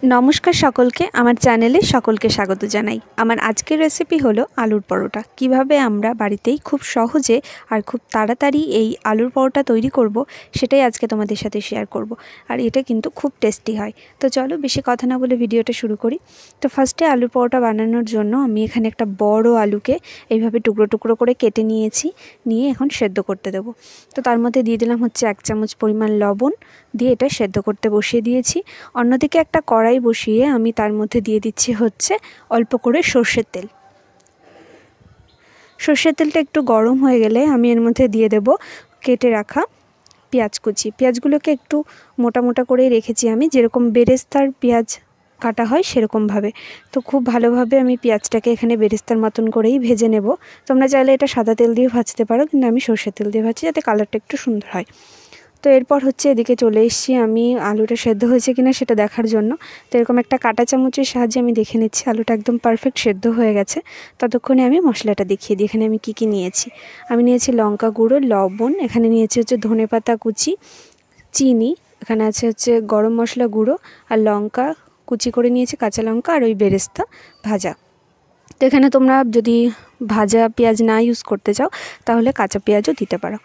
নমস্কার সকলকে, আমার চ্যানেলে সকলকে স্বাগত জানাই। আমার আজকের রেসিপি হলো আলুর পরোটা। কিভাবে আমরা বাড়িতেই খুব সহজে আর খুব তাড়াতাড়ি এই আলুর পরোটা তৈরি করব, সেটাই আজকে তোমাদের সাথে শেয়ার করব। আর এটা কিন্তু খুব টেস্টি হয়। তো চলো বেশি কথা না বলে ভিডিওটা শুরু করি। তো ফার্স্টে আলুর পরোটা বানানোর জন্য আমি এখানে একটা বড় আলুকে এইভাবে টুকরো টুকরো করে কেটে নিয়েছি, নিয়ে এখন সেদ্ধ করতে দেবো। তো তার মধ্যে দিয়ে দিলাম হচ্ছে 1 চামচ পরিমাণ লবণ, দিয়ে এটা সেদ্ধ করতে বসিয়ে দিয়েছি। অন্যদিকে একটা কড়াই বসিয়ে আমি তার মধ্যে দিয়ে দিচ্ছি হচ্ছে অল্প করে সর্ষের তেল। সর্ষের তেলটা একটু গরম হয়ে গেলে আমি এর মধ্যে দিয়ে দেব কেটে রাখা পেঁয়াজ কুচি। পেঁয়াজগুলোকে একটু মোটা মোটা করেই রেখেছি আমি, যেরকম বেরেস্তার পেঁয়াজ কাটা হয় সেরকমভাবে। তো খুব ভালোভাবে আমি পেঁয়াজটাকে এখানে বেরেস্তার মতন করেই ভেজে নেব। তোমরা চাইলে এটা সাদা তেল দিয়ে ভাজতে পারো, কিন্তু আমি সর্ষের তেল দিয়ে ভাজছি যাতে কালারটা একটু সুন্দর হয়। তো এরপর হচ্ছে এদিকে চলে এসেছি আমি আলুটা সেদ্ধ হয়েছে কিনা সেটা দেখার জন্য। তো এরকম একটা কাঁটা চামচের সাহায্যে আমি দেখে নিচ্ছি আলুটা একদম পারফেক্ট সেদ্ধ হয়ে গেছে। ততক্ষণে আমি মশলাটা দেখিয়ে দিই এখানে আমি কি নিয়েছি। আমি নিয়েছি লঙ্কা গুঁড়ো, লবণ, এখানে নিয়েছি হচ্ছে ধনেপাতা কুচি, চিনি, এখানে আছে হচ্ছে গরম মশলা গুঁড়ো, আর লঙ্কা কুচি করে নিয়েছি, কাঁচা লঙ্কা, আর ওই বেরেস্তা ভাজা। তো এখানে তোমরা যদি ভাজা পেঁয়াজ না ইউজ করতে চাও তাহলে কাঁচা পেঁয়াজও দিতে পারো।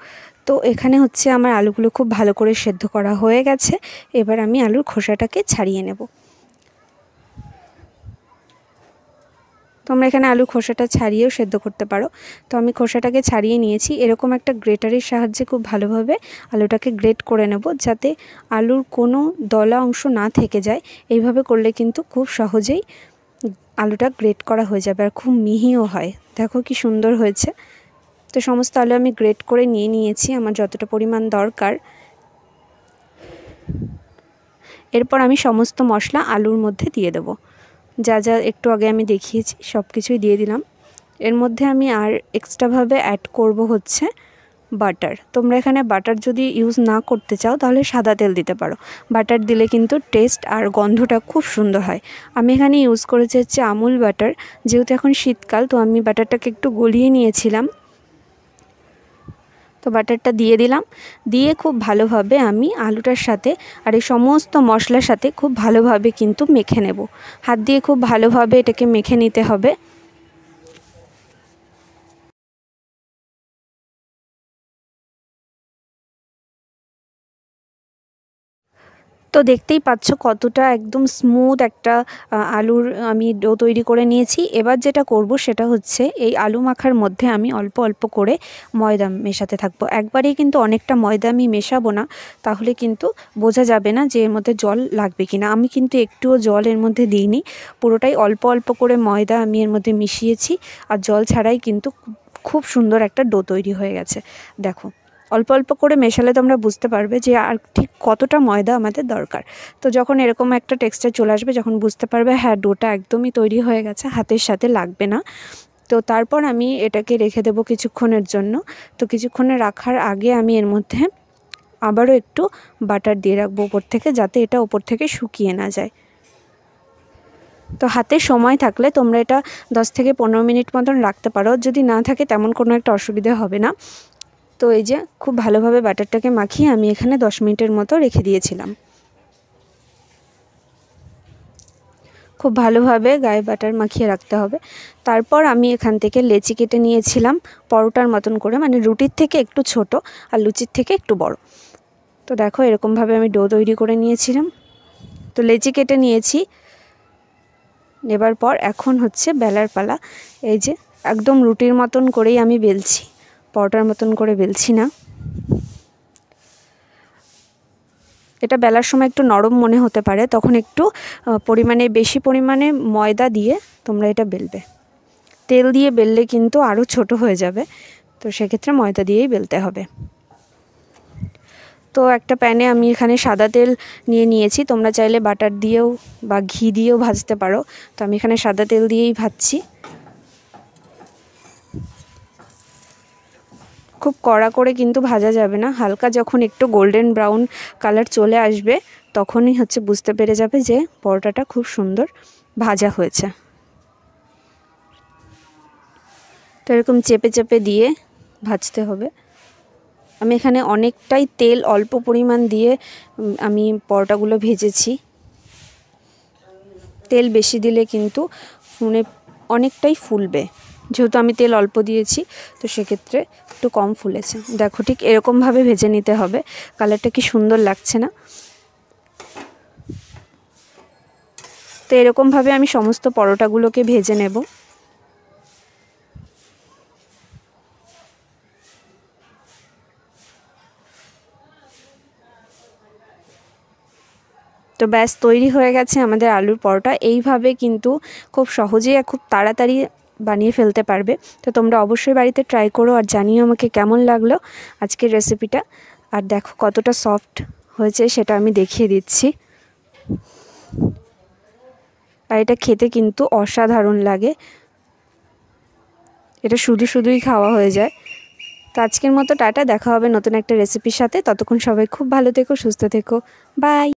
তো এখানে হচ্ছে আমার আলুগুলো খুব ভালো করে সেদ্ধ করা হয়ে গেছে। এবার আমি আলুর খোসাটাকে ছাড়িয়ে নেব। তোমরা এখানে আলুর খোসাটা ছাড়িয়েও সেদ্ধ করতে পারো। তো আমি খোসাটাকে ছাড়িয়ে নিয়েছি। এরকম একটা গ্রেটারের সাহায্যে খুব ভালোভাবে আলুটাকে গ্রেট করে নেব, যাতে আলুর কোনো দলা অংশ না থেকে যায়। এইভাবে করলে কিন্তু খুব সহজেই আলুটা গ্রেট করা হয়ে যাবে আর খুব মিহিও হয়। দেখো কি সুন্দর হয়েছে। তো সমস্ত আলু আমি গ্রেট করে নিয়েছি আমার যতটা পরিমাণ দরকার। এরপর আমি সমস্ত মশলা আলুর মধ্যে দিয়ে দেব, যা যা একটু আগে আমি দেখিয়েছি সব কিছুই দিয়ে দিলাম। এর মধ্যে আমি আর এক্সট্রাভাবে অ্যাড করব হচ্ছে বাটার। তোমরা এখানে বাটার যদি ইউজ না করতে চাও তাহলে সাদা তেল দিতে পারো। বাটার দিলে কিন্তু টেস্ট আর গন্ধটা খুব সুন্দর হয়। আমি এখানে ইউজ করেছি হচ্ছে আমুল বাটার। যেহেতু এখন শীতকাল, তো আমি বাটারটাকে একটু গলিয়ে নিয়েছিলাম। তো বাটারটা দিয়ে দিলাম, দিয়ে খুব ভালোভাবে আমি আলুটার সাথে আর এই সমস্ত মশলার সাথে খুব ভালোভাবে কিন্তু মেখে নেব। হাত দিয়ে খুব ভালোভাবে এটাকে মেখে নিতে হবে। তো দেখতেই পাচ্ছ কতটা একদম স্মুথ একটা আলুর আমি ডো তৈরি করে নিয়েছি। এবার যেটা করব সেটা হচ্ছে এই আলু মাখার মধ্যে আমি অল্প অল্প করে ময়দা মেশাতে থাকবো। একবারেই কিন্তু অনেকটা ময়দা আমি মেশাবো না, তাহলে কিন্তু বোঝা যাবে না যে এর মধ্যে জল লাগবে কিনা। আমি কিন্তু একটুও জল এর মধ্যে দিইনি, পুরোটাই অল্প অল্প করে ময়দা আমি এর মধ্যে মিশিয়েছি। আর জল ছাড়াই কিন্তু খুব সুন্দর একটা ডো তৈরি হয়ে গেছে। দেখো, অল্প অল্প করে মেশালে তোমরা বুঝতে পারবে যে আর ঠিক কতটা ময়দা আমাদের দরকার। তো যখন এরকম একটা টেক্সচার চলে আসবে, যখন বুঝতে পারবে হ্যাঁ ডোটা একদমই তৈরি হয়ে গেছে, হাতের সাথে লাগবে না, তো তারপর আমি এটাকে রেখে দেবো কিছুক্ষণের জন্য। তো কিছুক্ষণে রাখার আগে আমি এর মধ্যে আবারও একটু বাটার দিয়ে রাখবো ওপর থেকে, যাতে এটা ওপর থেকে শুকিয়ে না যায়। তো হাতে সময় থাকলে তোমরা এটা 10 থেকে 15 মিনিট মতন রাখতে পারো, যদি না থাকে তেমন কোনো একটা অসুবিধা হবে না। তো এই যে খুব ভালোভাবে ব্যাটারটাকে মাখিয়ে আমি এখানে 10 মিনিটের মতো রেখে দিয়েছিলাম। খুব ভালোভাবে গায়ে বাটার মাখিয়ে রাখতে হবে। তারপর আমি এখান থেকে লেচি কেটে নিয়েছিলাম পরোটার মতন করে, মানে রুটির থেকে একটু ছোট আর লুচির থেকে একটু বড়। তো দেখো এরকমভাবে আমি ডো তৈরি করে নিয়েছিলাম। তো লেচি কেটে নিয়েছি। নেবার পর এখন হচ্ছে বেলার পালা। এই যে একদম রুটির মতন করেই আমি বেলছি, পরোটার মতন করে বেলছি না। এটা বেলার সময় একটু নরম মনে হতে পারে, তখন একটু বেশি পরিমাণে ময়দা দিয়ে তোমরা এটা বেলবে। তেল দিয়ে বেললে কিন্তু আরও ছোট হয়ে যাবে, তো সেক্ষেত্রে ময়দা দিয়েই বেলতে হবে। তো একটা প্যানে আমি এখানে সাদা তেল নিয়েছি, তোমরা চাইলে বাটার দিয়েও বা ঘি দিয়েও ভাজতে পারো। তো আমি এখানে সাদা তেল দিয়েই ভাজছি। খুব কড়া করে কিন্তু ভাজা যাবে না, হালকা যখন একটু গোল্ডেন ব্রাউন কালার চলে আসবে তখনই হচ্ছে বুঝতে পেরে যাবে যে পরোটাটা খুব সুন্দর ভাজা হয়েছে। তো এরকম চেপে চেপে দিয়ে ভাজতে হবে। আমি এখানে অনেকটাই তেল অল্প পরিমাণ দিয়ে আমি পরোটাগুলো ভেজেছি। তেল বেশি দিলে কিন্তু মানে অনেকটাই ফুলবে, যেহেতু আমি তেল অল্প দিয়েছি তো সেক্ষেত্রে একটু কম ফুলেছে। দেখো ঠিক এরকমভাবে ভেজে নিতে হবে। কালারটা কি সুন্দর লাগছে না? তো এরকমভাবে আমি সমস্ত পরোটাগুলোকে ভেজে নেব। তো ব্যাস তৈরি হয়ে গেছে আমাদের আলুর পরোটা। এইভাবে কিন্তু খুব সহজেই আর খুব তাড়াতাড়ি বানিয়ে ফেলতে পারবে। তো তোমরা অবশ্যই বাড়িতে ট্রাই করো আর জানিও আমাকে কেমন লাগলো আজকের রেসিপিটা। আর দেখো কতটা সফট হয়েছে সেটা আমি দেখিয়ে দিচ্ছি। আর এটা খেতে কিন্তু অসাধারণ লাগে, এটা শুধুই খাওয়া হয়ে যায়। তো আজকের মতো টাটা, দেখা হবে নতুন একটা রেসিপির সাথে। ততক্ষণ সবাই খুব ভালো থেকো, সুস্থ থেকো, বাই।